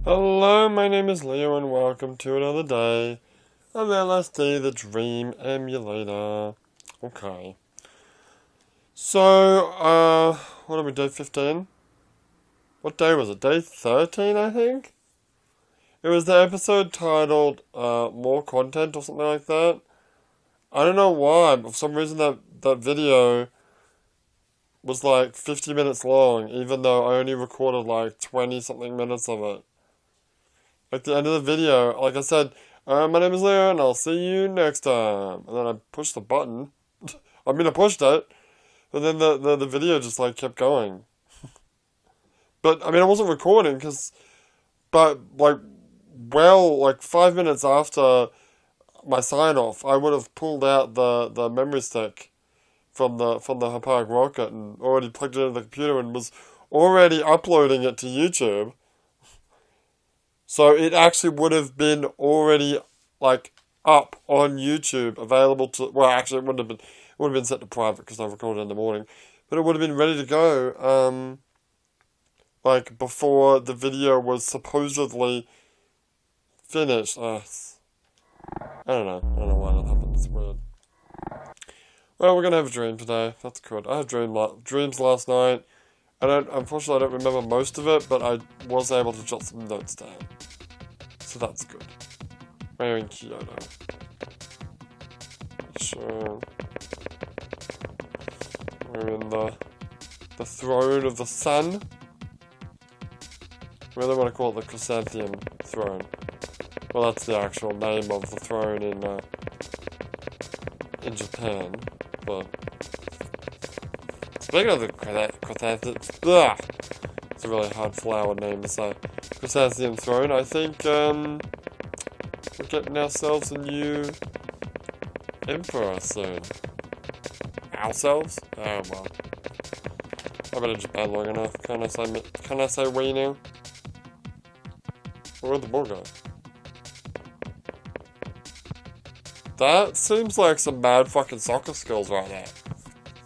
Hello, my name is Leo and welcome to another day of LSD, the Dream Emulator. Okay. So, what are we, day 15? What day was it? Day 13, I think? It was the episode titled, More Content or something like that. I don't know why, but for some reason that video was like 50 minutes long, even though I only recorded like 20 something minutes of it. At the end of the video, like I said, my name is Leo and I'll see you next time. And then I pushed the button. I pushed it. And then the video just like kept going. But, I wasn't recording but like 5 minutes after my sign off, I would have pulled out the memory stick from the Hapag rocket and already plugged it into the computer and was already uploading it to YouTube. So it actually would have been already like up on YouTube, available to. Well, actually, it would have been set to private because I recorded in the morning, but it would have been ready to go. Like before the video was supposedly finished. I don't know. I don't know why that happened. It's weird. Well, we're gonna have a dream today. That's good. I had dreams last night. Unfortunately, I don't remember most of it, but I was able to jot some notes down. So that's good. We're in Kyoto. Sure. We're in the throne of the sun. I really want to call it the Chrysanthemum throne. Well, that's the actual name of the throne in Japan. But speaking of the Chrysanthemum, it's a really hard flower name to say. Chrysanthemum throne. I think we're getting ourselves a new emperor soon. Ourselves? Oh well. I've been in Japan long enough. Can I say we now? Where'd the ball go? That seems like some bad fucking soccer skills right there.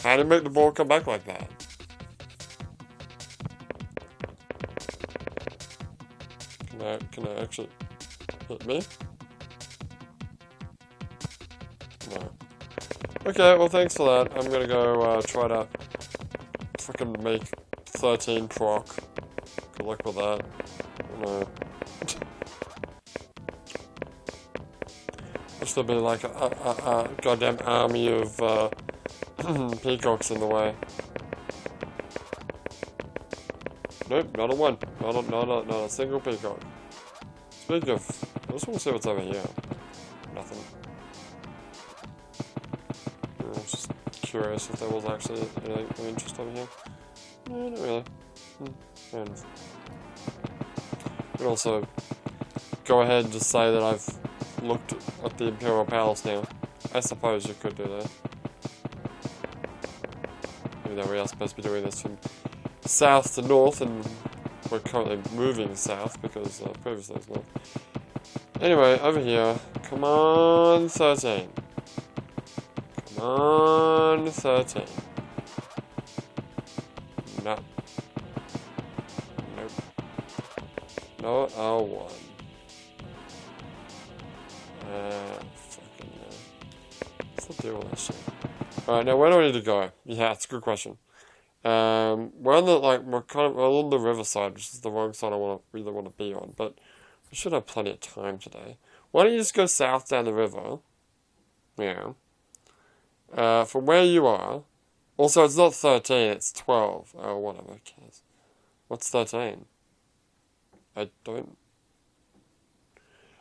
How do you make the ball come back like that? Can I actually hit me? No. Okay, well thanks for that. I'm gonna go try to fucking make 13 proc. Good luck with that. No. There'll be like a goddamn army of peacocks in the way. Nope, not a one. Not a single peacock. Speaking of, I just want to see what's over here. Nothing. I was just curious if there was actually anything of interest over here. No, not really. Fair enough. You can also go ahead and just say that I've looked at the Imperial Palace now. I suppose you could do that. Even though we are supposed to be doing this from south to north, and we're currently moving south because previously it was north. Anyway, over here. Come on, 13. Come on, 13. No. Nope. No, R1. Fucking what's the deal with that shit? Alright, now where do I need to go? Yeah, it's a good question. We're on the riverside, which is the wrong side I really want to be on, but we should have plenty of time today. Why don't you just go south down the river? Yeah. From where you are. Also, it's not 13, it's 12. Oh, whatever, who cares? What's 13? I don't...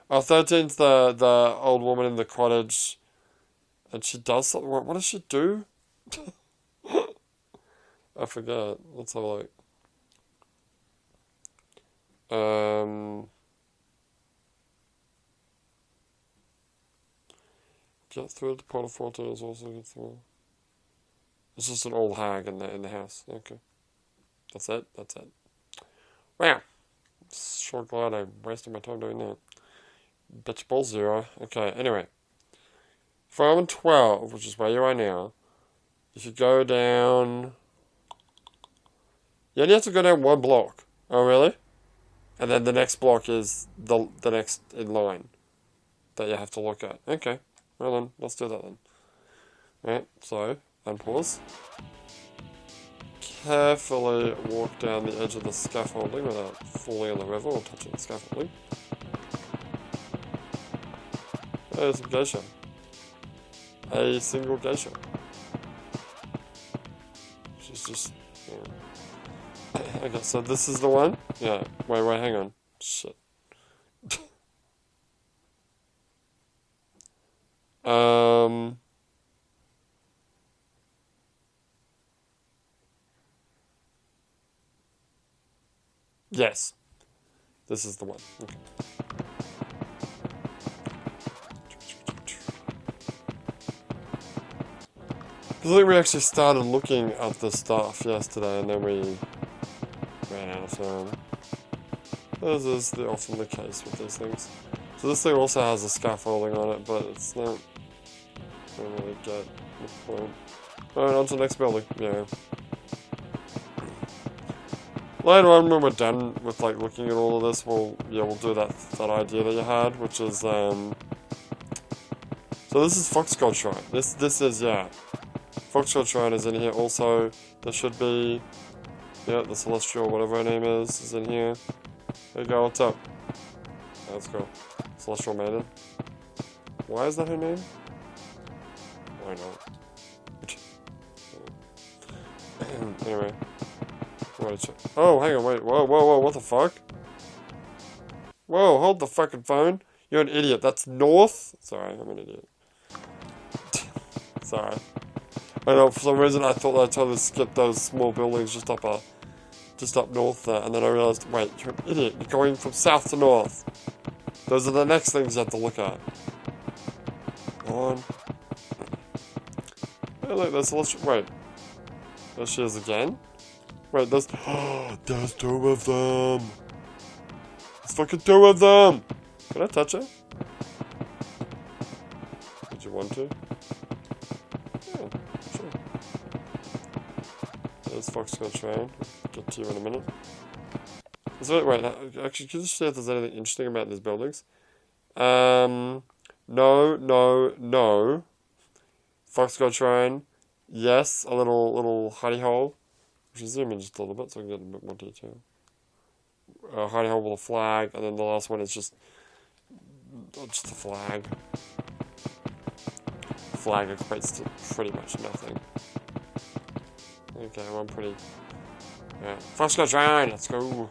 Oh, 13's the old woman in the cottage. And she does something. What does she do? I forget. Let's have a look. Get through the portal forte is also get through. It's just an old hag in the house. Okay. That's it. Wow. Sure glad I wasted my time doing that. Bitch ball 0. Okay, anyway. From 12, which is where you are now, if you go down... You only have to go down one block. Oh, really? And then the next block is the next in line that you have to look at. Okay, well then, let's do that then. Alright, so, unpause. Carefully walk down the edge of the scaffolding without falling in the river or touching the scaffolding. There's a geisha. A single geisha. She's just... Yeah. Okay, so this is the one? Yeah. Wait, hang on. Shit. Yes. This is the one. Okay. I think we actually started looking at this stuff yesterday and then we ran out of time. As is often the case with these things. So this thing also has a scaffolding on it, but it's not... I don't really get the point. Alright, on to the next building. Yeah. Later on, when we're done with like looking at all of this, we'll do that idea that you had, which is so this is Foxglove Shrine. This is Foxglove Shrine is in here. Also, there should be the Celestial whatever her name is in here. There you go. What's up? Let's go. Celestial Maiden. Why is that her name? Why not? Anyway. Oh, hang on, wait, whoa, what the fuck? Whoa, hold the fucking phone. You're an idiot, that's north? Sorry, I'm an idiot. Sorry. I don't know, for some reason I thought I totally skipped those small buildings just up north there, and then I realized, wait, you're an idiot, you're going from south to north. Those are the next things you have to look at. Come on. Hey, look, there's wait. There she is again? Wait, there's... there's two of them! There's fucking two of them! Can I touch it? Did you want to? Yeah, sure. There's Foxglove Shrine. Get to you in a minute. Wait, actually, can you just see if there's anything interesting about these buildings? No. Foxglove Shrine. Yes, a little hidey hole. We should zoom in just a little bit so we can get a bit more detail. Hidey hole with a flag, and then the last one is just a flag. Flag equates to pretty much nothing. Okay, well, I'm pretty... Yeah. Foxglove Shrine, let's go!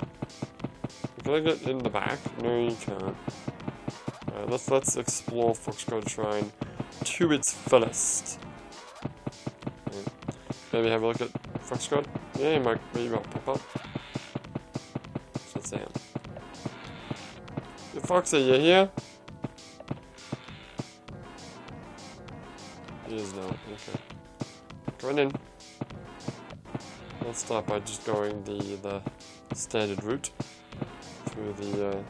Can I get in the back? No, you can't. Alright, let's explore Foxglove Shrine to its fullest. Maybe have a look at Foxglove. Yeah, maybe might pop up. So let's see him. Foxy, you here? He is not. Okay. Going in. Let's start by just going the standard route through the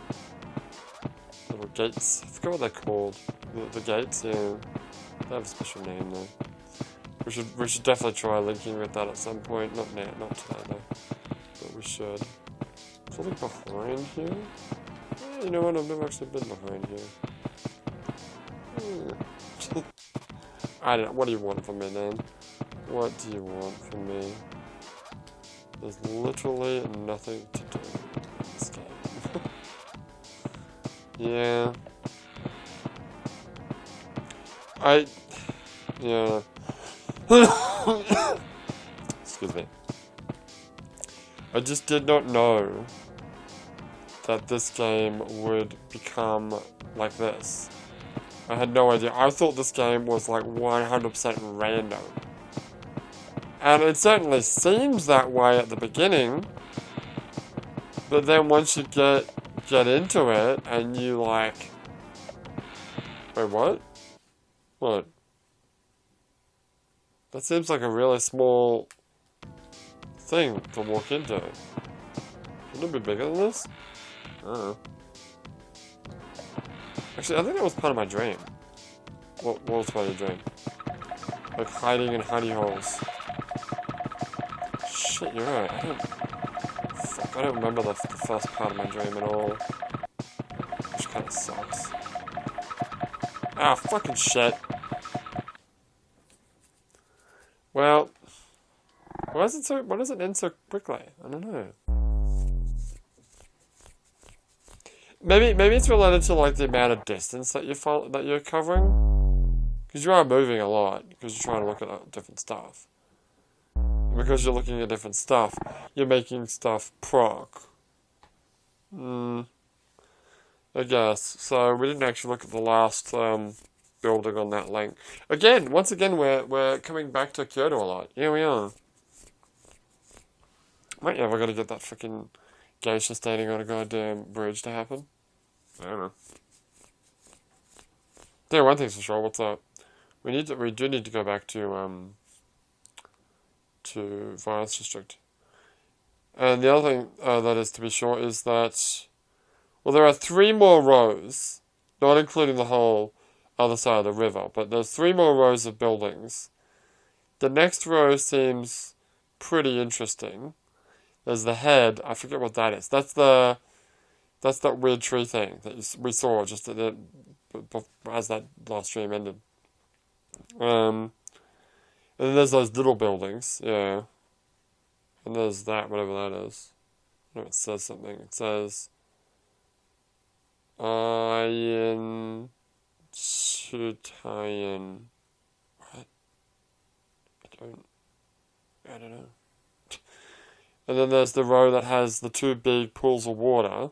little gates. I forgot what they're called. The gates, yeah. They have a special name though. We should definitely try linking with that at some point. Not now, not today though. But we should. Something behind here? Yeah, you know what? I've never actually been behind here. I don't know. What do you want from me, then? What do you want from me? There's literally nothing to do in this game. Yeah. Yeah. Excuse me. I just did not know that this game would become like this. I had no idea. I thought this game was like 100% random. And it certainly seems that way at the beginning. But then once you get into it and you like... Wait, what? What? That seems like a really small thing to walk into. Shouldn't it be bigger than this? I don't know. Actually, I think that was part of my dream. What was part of your dream? Like hiding in hidey holes. Shit, you're right. I don't... Fuck. I don't remember the first part of my dream at all. Which kind of sucks. Ah, fucking shit. Well, why does it end so quickly? I don't know. Maybe it's related to like the amount of distance that you're covering, because you are moving a lot because you're trying to look at different stuff. And because you're looking at different stuff, you're making stuff proc. I guess. So we didn't actually look at the last building on that link. Once again, we're coming back to Kyoto a lot. Yeah, we are. Might ever gonna get that freaking geisha standing on a goddamn bridge to happen? I don't know. Yeah, one thing's for sure. What's up? We do need to go back to Virus District. And the other thing that is to be sure is that, well, there are 3 more rows, not including the whole other side of the river, but there's 3 more rows of buildings. The next row seems pretty interesting. There's the head. I forget what that is. That's that weird tree thing that we saw just as that last stream ended. And then there's those little buildings, yeah. And there's that, whatever that is. I know it says something. It says Iron Chutayan. What? I don't know. And then there's the row that has the 2 big pools of water.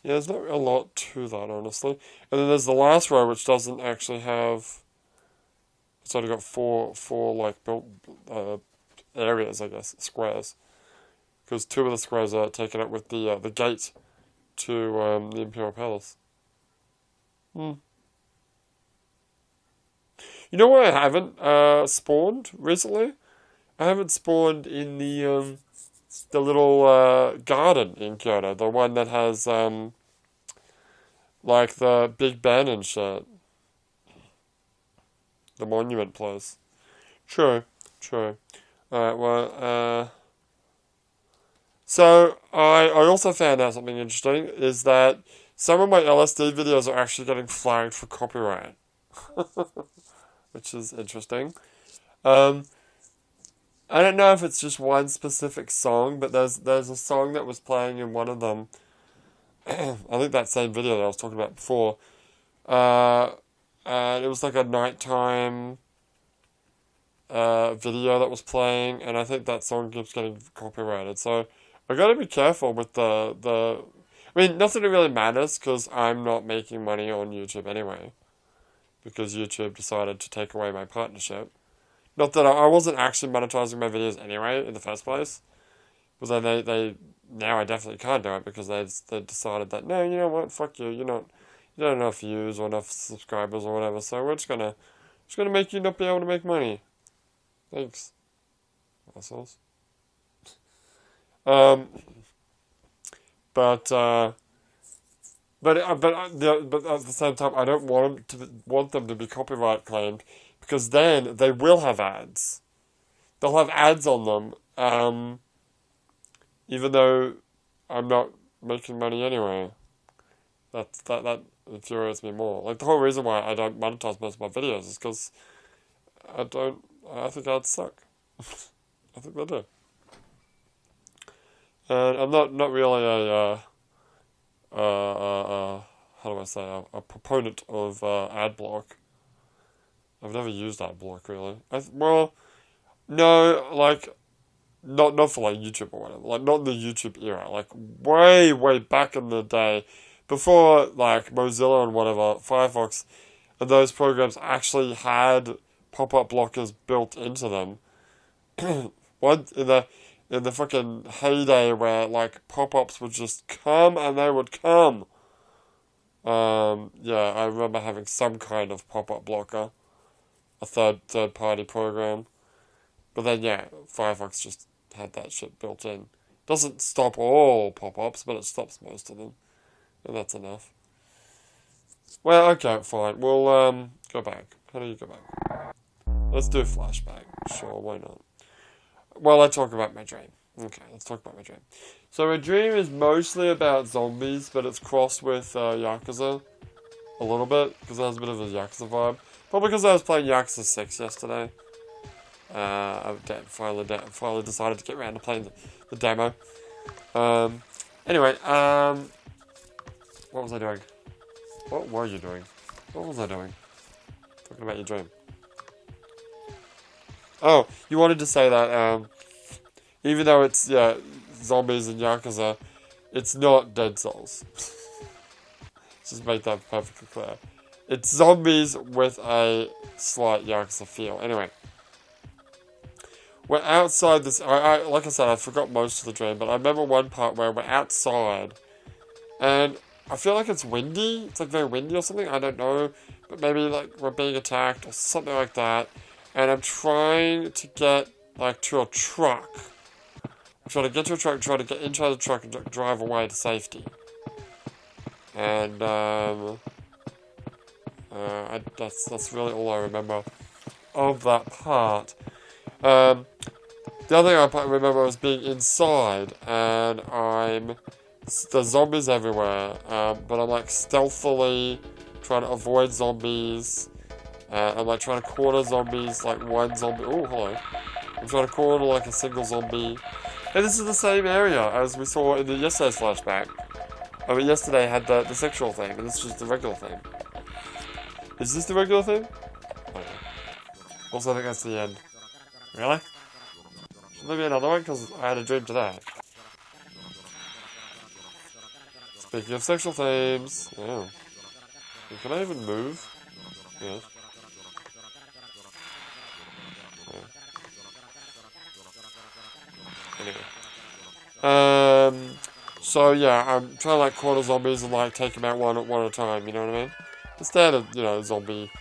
Yeah, there's not a lot to that, honestly. And then there's the last row, which doesn't actually have... It's only got four like, built areas, I guess, squares. Because 2 of the squares are taken up with the gate to the Imperial Palace. You know why I haven't spawned recently? I haven't spawned in the little garden in Kyoto, the one that has like the Big Ben and shit. The monument place. True. Alright, well, so I also found out something interesting, is that some of my LSD videos are actually getting flagged for copyright. Which is interesting. I don't know if it's just one specific song, but there's a song that was playing in one of them. I think that same video that I was talking about before. And it was like a nighttime video that was playing, and I think that song keeps getting copyrighted. So I gotta be careful with the. I mean, nothing really matters because I'm not making money on YouTube anyway, because YouTube decided to take away my partnership. Not that I wasn't actually monetizing my videos anyway in the first place, but then they now I definitely can't do it because they decided that no, you know what, fuck you, you don't have enough views or enough subscribers or whatever, so we're just gonna make you not be able to make money. Thanks, assholes. But at the same time, I don't want them to be copyright claimed, because then they will have ads. They'll have ads on them, even though I'm not making money anyway. That infuriates me more. Like, the whole reason why I don't monetize most of my videos is because I think ads suck. I think they do. And I'm not really how do I say, a proponent of ad block. I've never used ad block, really. No, like, not for, like, YouTube or whatever. Like, not in the YouTube era. Like, way back in the day, before, like, Mozilla and whatever, Firefox, and those programs actually had pop-up blockers built into them. In the fucking heyday where, like, pop-ups would just come, and they would come. Yeah, I remember having some kind of pop-up blocker. A third-party program. But then, yeah, Firefox just had that shit built in. Doesn't stop all pop-ups, but it stops most of them. And that's enough. Well, okay, fine. We'll, go back. How do you go back? Let's do a flashback. Sure, why not? Well, I talk about my dream. Okay, let's talk about my dream. So my dream is mostly about zombies, but it's crossed with Yakuza a little bit, because it has a bit of a Yakuza vibe. Probably because I was playing Yakuza 6 yesterday. I finally decided to get around to playing the demo. Anyway, what was I doing? What were you doing? What was I doing? Talking about your dream. Oh, you wanted to say that, even though it's, zombies and Yakuza, it's not Dead Souls. Just make that perfectly clear. It's zombies with a slight Yakuza feel. Anyway. We're outside this, like I said, I forgot most of the dream, but I remember one part where we're outside, and I feel like it's windy, it's like very windy or something, I don't know, but maybe like we're being attacked or something like that, and I'm trying to get, like, to a truck. I'm trying to get to a truck, trying to get inside the truck and drive away to safety. And, that's really all I remember of that part. The other thing I remember was being inside, and there's zombies everywhere, but I'm like stealthily trying to avoid zombies. I'm like trying to corner zombies, like one zombie. Oh, hello. I'm trying to corner like a single zombie. And this is the same area as we saw in the yesterday's flashback. I mean, yesterday had the sexual thing, and this is just the regular thing. Is this the regular thing? Oh, yeah. Also, I think that's the end. Really? Should there be another one? Because I had a dream today. Speaking of sexual themes. Oh. Can I even move? Yes. Yeah. Anyway. So yeah, I'm trying to like corner zombies and like take them out one at a time, you know what I mean? The standard, zombie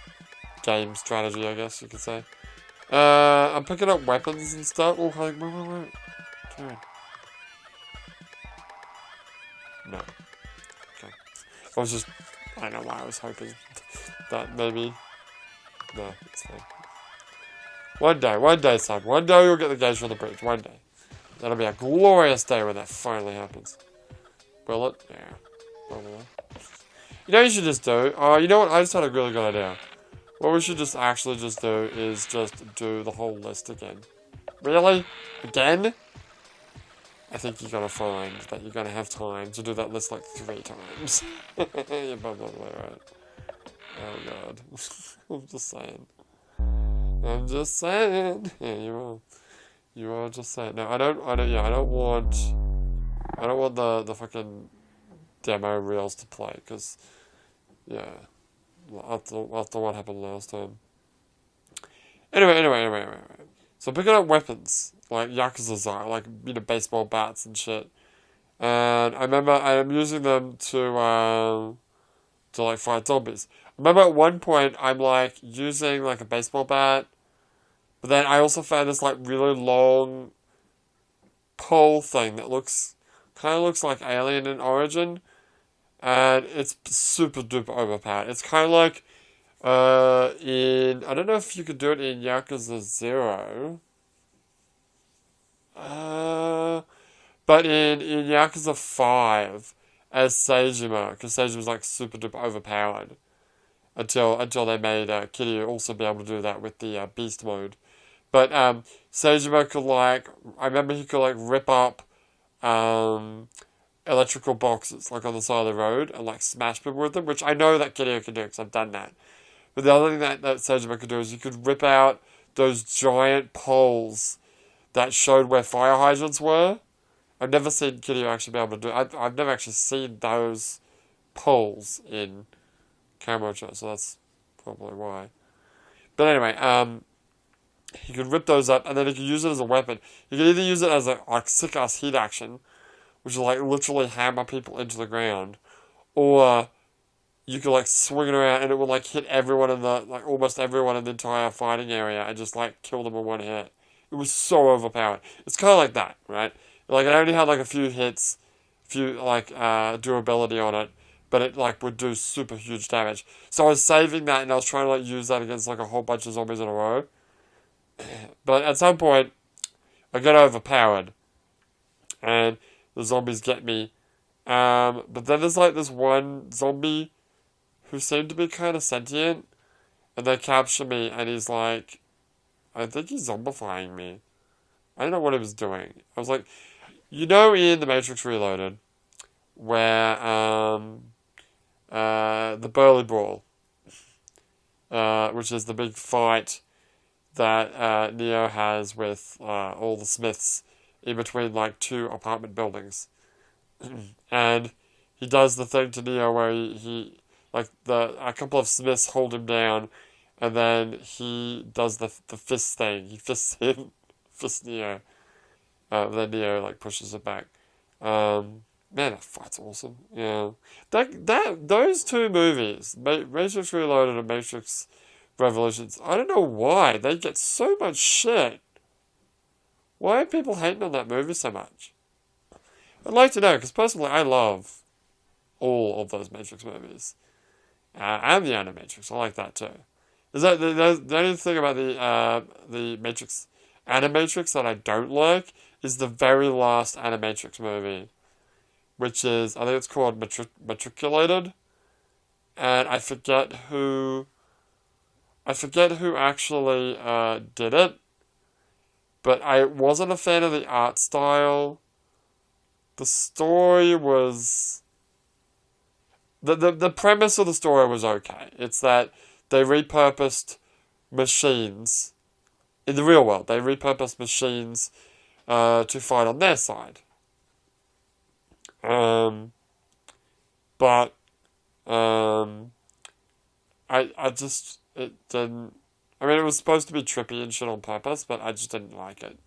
game strategy, I guess you could say. I'm picking up weapons and stuff. Oh, wait. Turn. No. Okay. I don't know why I was hoping that maybe. No, it's fine. One day, son. One day you'll get the gauge from the bridge. One day. That'll be a glorious day when that finally happens. Will it? Yeah. Probably. You know what you should just do? You know what? I just had a really good idea. What we should just actually just do is just do the whole list again. Really? Again? I think you're gonna find that you're gonna have time to do that list like 3 times. You're probably right. Oh god. I'm just saying. Yeah, you are. You are just saying. No, I don't want the fucking demo reels to play, because, yeah. After what happened last time. Anyway. So picking up weapons, like Yakuza's are, like, baseball bats and shit. And I remember I'm using them to like fight zombies. I remember at one point I'm like using like a baseball bat, but then I also found this like really long pole thing that kind of looks like Alien in origin. And it's super duper overpowered. It's kind of like, I don't know if you could do it in Yakuza 0. But in Yakuza 5, as Seijima, because Seijima's like super duper overpowered. Until they made Kiryu also be able to do that with the beast mode. But, Seijima could I remember he could rip up, electrical boxes, like on the side of the road, and like smash people with them, which I know that Kiryu can do, because I've done that. But the other thing that Seijima could do is you could rip out those giant poles that showed where fire hydrants were. I've never seen Kiryu actually be able to do it. I've never actually seen those poles in Kamurocho, so that's probably why. But anyway, he could rip those up, and then he could use it as a weapon. He could either use it as a sick-ass heat action, which is like literally hammer people into the ground, or you could swing it around and it would hit everyone in almost everyone in the entire fighting area and just kill them in one hit. It was so overpowered. It's kind of like that, right? It only had a few hits, durability on it, but it would do super huge damage. So I was saving that and I was trying to use that against a whole bunch of zombies in a row. But at some point, I got overpowered. and the zombies get me. But then there's like this one zombie who seemed to be kind of sentient, and they capture me, and he's like, I think he's zombifying me. I don't know what he was doing. I was like, in The Matrix Reloaded, where the Burly Brawl, which is the big fight that Neo has with all the Smiths in between like two apartment buildings, and he does the thing to Neo where he like a couple of Smiths hold him down, and then he does the fist thing. He fists him, fists Neo. Then Neo like pushes it back. Man, that fight's awesome. Yeah, those two movies, Matrix Reloaded and Matrix Revolutions. I don't know why they get so much shit. Why are people hating on that movie so much? I'd like to know, because personally I love all of those Matrix movies. And the Animatrix, I like that too. Is that the only thing about the Matrix Animatrix that I don't like is the very last Animatrix movie, which is, I think it's called Matriculated, and I forget who actually did it, but I wasn't a fan of the art style. The story was... The premise of the story was okay. It's that they repurposed machines. In the real world, they repurposed machines to fight on their side. But I just... It didn't... I mean, it was supposed to be trippy and shit on purpose, but I just didn't like it.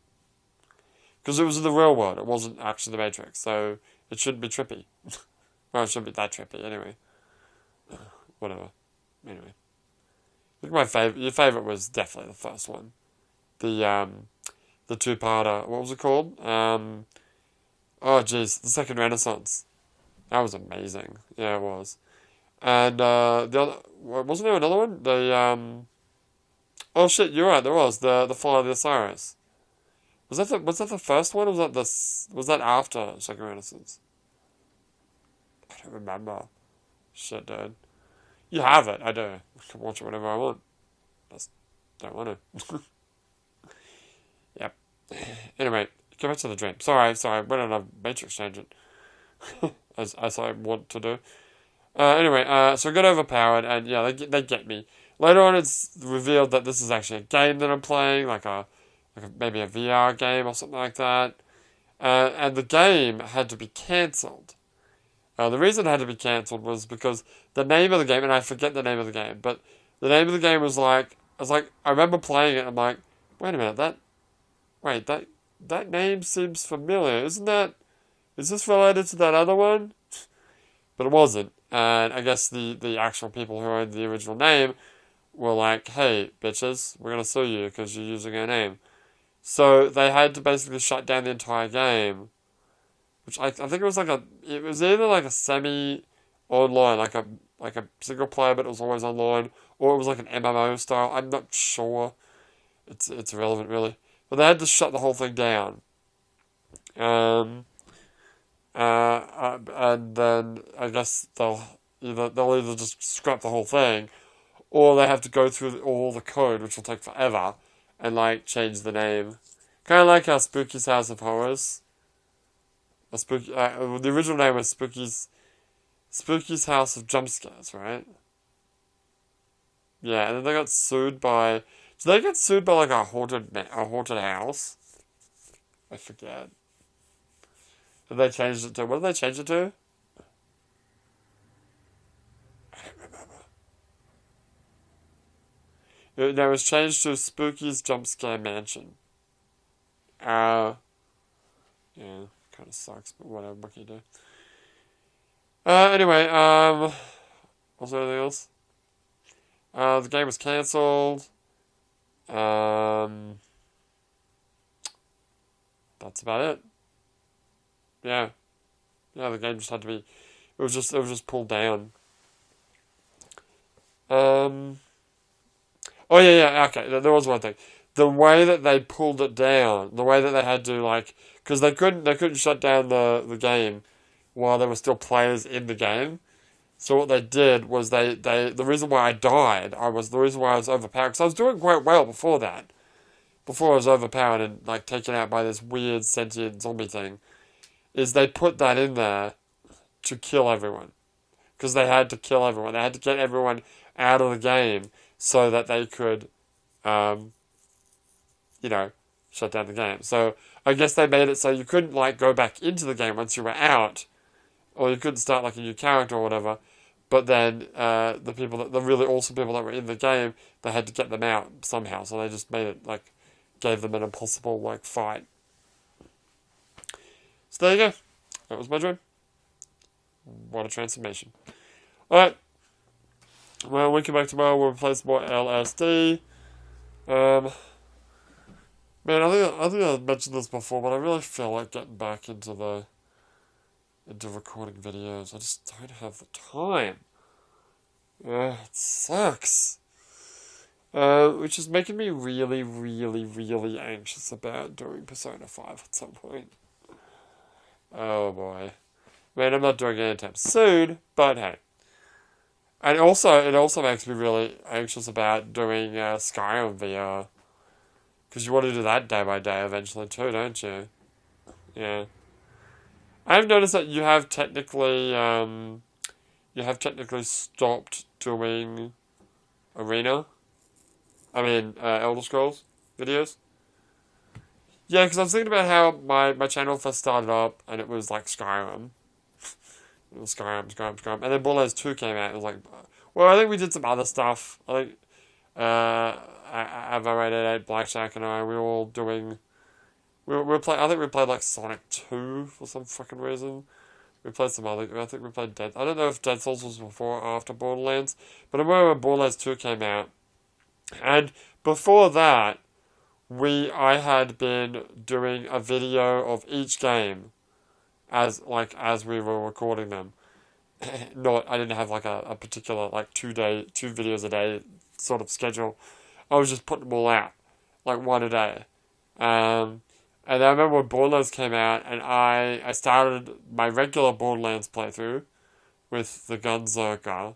Because it was in the real world, it wasn't actually the Matrix, so it shouldn't be trippy. Well, it shouldn't be that trippy, anyway. Whatever. Anyway. I think your favourite was definitely the first one. The two-parter, what was it called? Oh, jeez, the Second Renaissance. That was amazing. Yeah, it was. And, the other, wasn't there another one? Oh shit, you're right, there was, the Fall of the Osiris. Was that the first one, or was that after Second Renaissance? I don't remember. Shit, dude. You have it, I do. I can watch it whenever I want. Just don't want to. Yep. Anyway, go back to the dream. Sorry, went on a Matrix tangent. as I want to do. Anyway, so I got overpowered, and yeah, they get me. Later on, it's revealed that this is actually a game that I'm playing, maybe a VR game or something like that. And the game had to be cancelled. The reason it had to be cancelled was because the name of the game, and I forget the name of the game, but the name of the game was I remember playing it, and I'm like, wait a minute, that name seems familiar, is this related to that other one? But it wasn't, and I guess the actual people who owned the original name were like, hey, bitches, we're gonna sue you because you're using our name. So they had to basically shut down the entire game, which I think it was either like a semi-online, like a single player, but it was always online, or it was like an MMO style. I'm not sure. It's irrelevant really, but they had to shut the whole thing down. And then I guess they'll either just scrap the whole thing, or they have to go through all the code, which will take forever, and change the name. Kind of like our Spooky's House of Horrors. The original name was Spooky's House of Jumpscares, right? Yeah, and then they got sued by... Did they get sued by a haunted house? I forget. Did they change it to... What did they change it to? I don't remember. No, it was changed to Spooky's Jumpscare Mansion. Yeah, kind of sucks, but whatever, what can you do? Anyway, was there anything else? The game was cancelled. That's about it. Yeah, the game just had to be. It was just pulled down. Oh yeah, okay. There was one thing. The way that they pulled it down, the way that they had to Because they couldn't shut down the game while there were still players in the game. So what they did was the reason why I died, the reason why I was overpowered, because I was doing quite well before that. Before I was overpowered and, like, taken out by this weird sentient zombie thing, is they put that in there to kill everyone. Because they had to kill everyone. They had to get everyone out of the game so that they could, shut down the game. So I guess they made it so you couldn't, like, go back into the game once you were out, or you couldn't start, like, a new character or whatever. But then the really awesome people that were in the game, they had to get them out somehow. So they just made it, like, gave them an impossible, like, fight. So there you go. That was my dream. What a transformation. Alright. Well, when we come back tomorrow, we'll play some more LSD. Man, I think I mentioned this before, but I really feel like getting back into recording videos. I just don't have the time. It sucks. Which is making me really, really, really anxious about doing Persona 5 at some point. Oh boy. Man, I'm not doing it anytime soon, but hey. And also, it also makes me really anxious about doing Skyrim VR. Because you want to do that day by day eventually too, don't you? Yeah. I've noticed that you have technically stopped doing Elder Scrolls videos. Yeah, because I was thinking about how my channel first started up, and it was like Skyrim. It was Skyrim. And then Borderlands 2 came out, and it was like, well, I think we did some other stuff. I think, Ava88, Blackjack, and I, we were all doing, I think we played like Sonic 2 for some fucking reason. We played some other, I think we played Dead, I don't know if Dead Souls was before or after Borderlands, but I remember when Borderlands 2 came out, and before that, I had been doing a video of each game as we were recording them. I didn't have like a particular like 2 videos a day sort of schedule. I was just putting them all out, like one a day. And I remember when Borderlands came out, and I started my regular Borderlands playthrough with the Gunzerker,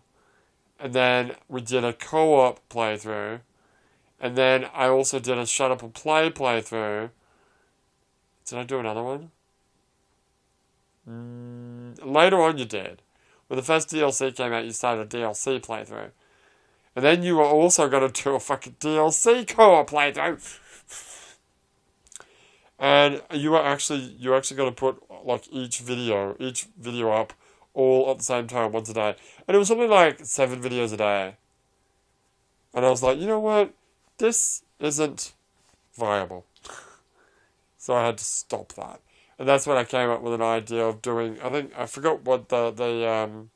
and then we did a co-op playthrough, and then I also did a Shut Up and Play playthrough. Did I do another one? Later on you did. When the first DLC came out, you started a DLC playthrough. And then you were also going to do a fucking DLC co-op playthrough. And you're actually going to put like each video up all at the same time once a day. And it was something like 7 videos a day. And I was like, you know what? This isn't viable. So I had to stop that. And that's when I came up with an idea of doing, I forgot what the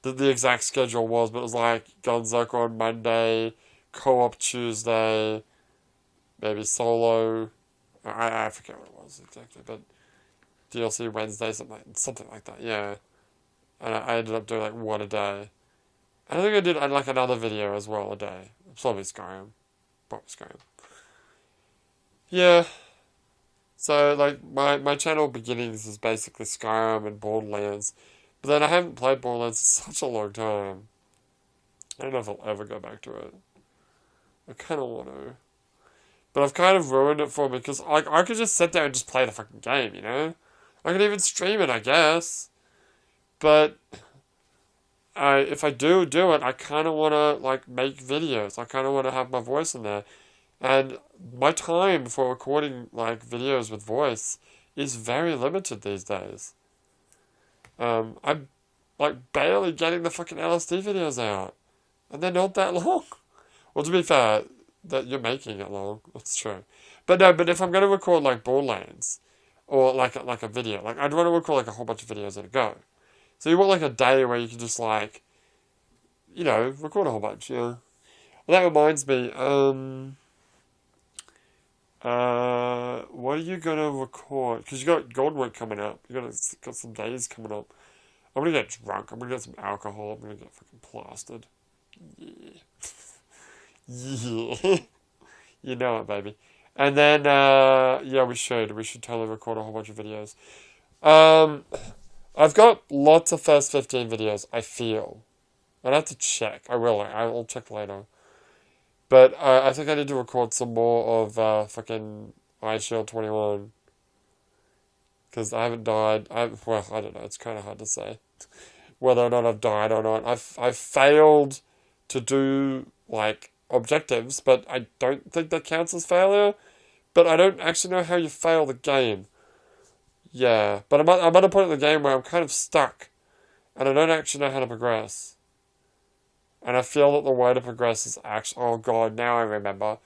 exact schedule was, but it was like Gunzerker on Monday, co-op Tuesday, maybe solo, I forget what it was exactly, but DLC Wednesday, something like that, yeah. And I ended up doing like one a day. And I think I did like another video as well a day. Probably Skyrim. Yeah. So, like, my channel beginnings is basically Skyrim and Borderlands. But then I haven't played Borderlands in such a long time. I don't know if I'll ever go back to it. I kind of want to. But I've kind of ruined it for me, because I could just sit there and just play the fucking game, you know? I could even stream it, I guess. But if I do it, I kind of want to, like, make videos. I kind of want to have my voice in there. And my time for recording, like, videos with voice is very limited these days. I'm, like, barely getting the fucking LSD videos out. And they're not that long. Well, to be fair, that you're making it long. That's true. But no, but if I'm going to record, like, Borderlands, or, like a video, like, I'd want to record, like, a whole bunch of videos at a go. So you want, like, a day where you can just, like, you know, record a whole bunch, yeah. Well, that reminds me, what are you gonna record? Because you got Goldwick coming up. You got some days coming up. I'm gonna get drunk. I'm gonna get some alcohol. I'm gonna get fucking plastered. Yeah. Yeah. You know it, baby. And then, yeah, we should totally record a whole bunch of videos. Um, I've got lots of first 15 videos, I feel. I'd have to check. I'll check later. But I think I need to record some more of fucking iShield 21. Because I haven't died. Well, I don't know. It's kind of hard to say whether or not I've died or not. I've failed to do, like, objectives, but I don't think that counts as failure. But I don't actually know how you fail the game. Yeah, but I'm at a point in the game where I'm kind of stuck. And I don't actually know how to progress. And I feel that the way to progress is actually... Oh god, now I remember.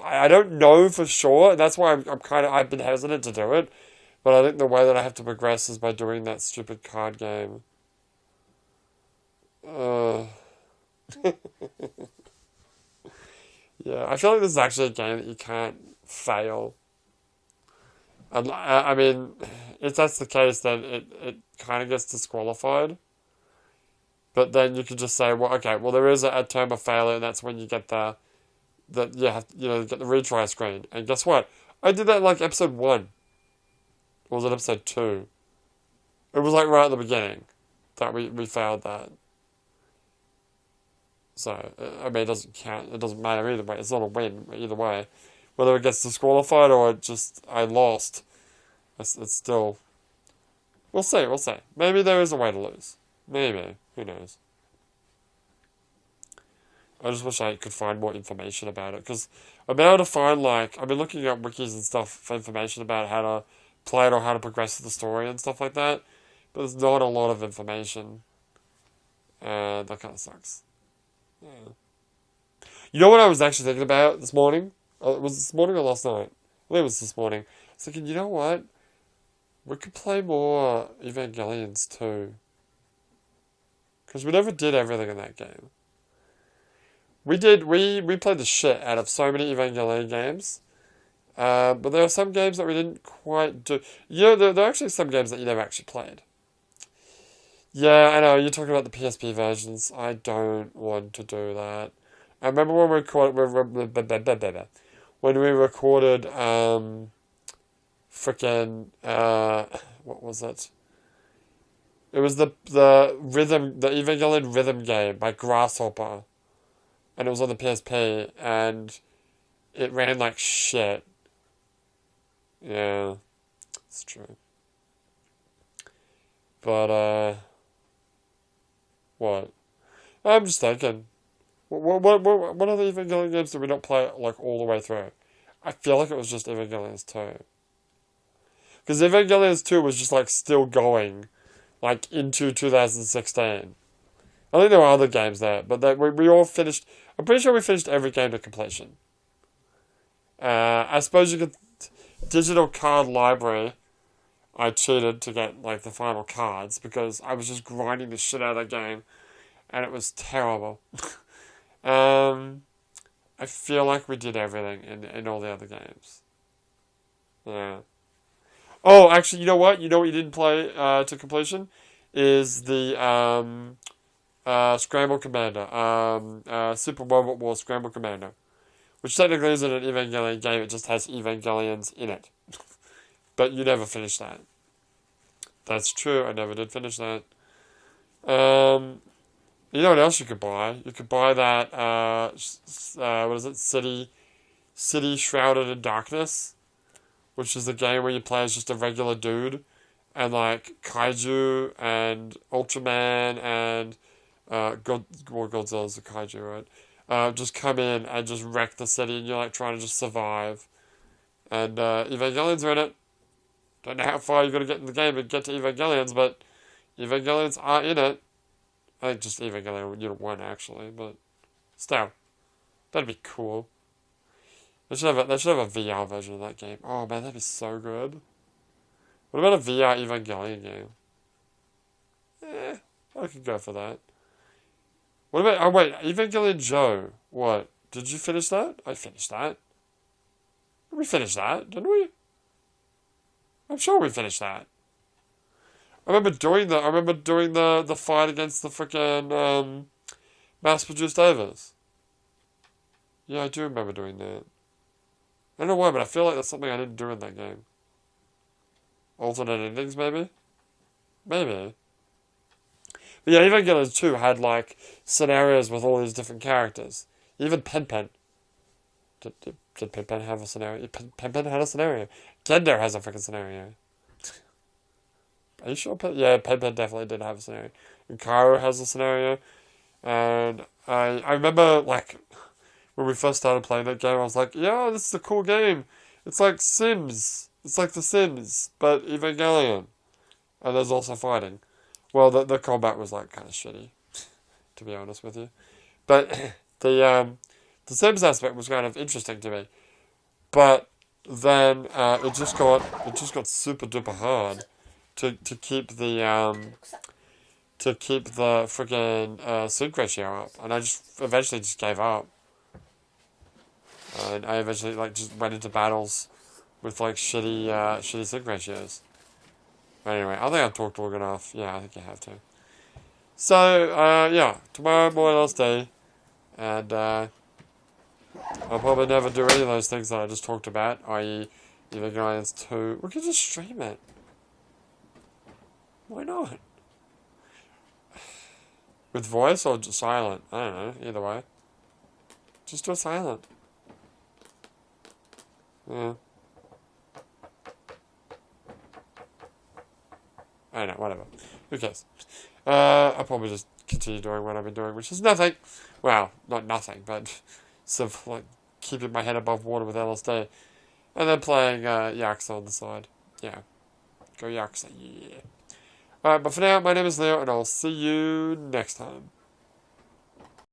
I don't know for sure. That's why I've been hesitant to do it. But I think the way that I have to progress is by doing that stupid card game. Yeah, I feel like this is actually a game that you can't fail. And, I mean, if that's the case, then it kind of gets disqualified. But then you could just say, well, okay, well, there is a term of failure, and that's when you get get the retry screen. And guess what? I did that in, like, episode 1. Or was it episode 2? It was, like, right at the beginning that we failed that. So, I mean, it doesn't count. It doesn't matter either way. It's not a win either way. Whether it gets disqualified or I lost, it's still... We'll see. Maybe there is a way to lose. Maybe. Who knows? I just wish I could find more information about it. Because I've been able to find, like... I've been looking up wikis and stuff for information about how to play it or how to progress the story and stuff like that. But there's not a lot of information. And that kind of sucks. Yeah. You know what I was actually thinking about this morning? It was this morning or last night? I think it was this morning. I was thinking, you know what? We could play more Evangelions too. Because we never did everything in that game. We played the shit out of so many Evangelion games. But there are some games that we didn't quite do. You know, there are actually some games that you never actually played. Yeah, I know, you're talking about the PSP versions. I don't want to do that. I remember when we recorded, what was it? It was the Evangelion rhythm game by Grasshopper. And it was on the PSP, and it ran like shit. Yeah, it's true. But, what? I'm just thinking. What other Evangelion games did we not play, like, all the way through? I feel like it was just Evangelion 2. Because Evangelion 2 was just, like, still going, like, into 2016. I think there were other games there, but we all finished... I'm pretty sure we finished every game to completion. I suppose you could... Digital card library... I cheated to get, like, the final cards, because I was just grinding the shit out of that game, and it was terrible. I feel like we did everything in all the other games. Yeah. Oh, actually, you know what? You know what you didn't play to completion? Is the Scramble Commander. Super Robot War Scramble Commander. Which technically isn't an Evangelion game, it just has Evangelions in it. But you never finished that. That's true, I never did finish that. You know what else you could buy? You could buy that, what is it? City Shrouded in Darkness. Which is a game where you play as just a regular dude. And, like, Kaiju and Ultraman and, Godzilla's a Kaiju, right? Just come in and just wreck the city and you're, like, trying to just survive. And, Evangelions are in it. Don't know how far you're going to get in the game and get to Evangelions, but Evangelions are in it. I think just Evangelion Unit 1, actually, but still. That'd be cool. They should have a VR version of that game. Oh, man, that'd be so good. What about a VR Evangelion game? I could go for that. What about... Oh, wait, Evangelion Joe. What? Did you finish that? I finished that. We finished that, didn't we? I'm sure we finished that. I remember doing the fight against the frickin' mass-produced overs. Yeah, I do remember doing that. I don't know why, but I feel like that's something I didn't do in that game. Alternate endings, maybe? Maybe. But yeah, Evangelion 2 had, like, scenarios with all these different characters. Even Pen. Did Pen have a scenario? Pen had a scenario. Gendo has a freaking scenario. Are you sure? Yeah, Pen definitely did have a scenario. And Cairo has a scenario. And I remember, like, when we first started playing that game, I was like, yeah, this is a cool game. It's like Sims. It's like The Sims, but Evangelion. And there's also fighting. Well, the combat was, like, kind of shitty, to be honest with you. But the Sims aspect was kind of interesting to me. But then it just got super duper hard to keep the friggin' sync ratio up, and I just eventually just gave up. And I eventually like just went into battles with like shitty sync ratios. But anyway, I think I've talked long enough. Yeah, I think you have to. So yeah, tomorrow more LSD, and I'll probably never do any of those things that I just talked about, i.e. Evangelion 2. We could just stream it. Why not? With voice or just silent? I don't know, either way. Just do it silent. Yeah. I don't know, whatever. Who cares? I'll probably just continue doing what I've been doing, which is nothing. Well, not nothing, but sort of like keeping my head above water with LSD. And then playing Yakuza on the side. Yeah. Go Yakuza, yeah. Alright, but for now, my name is Leo, and I'll see you next time.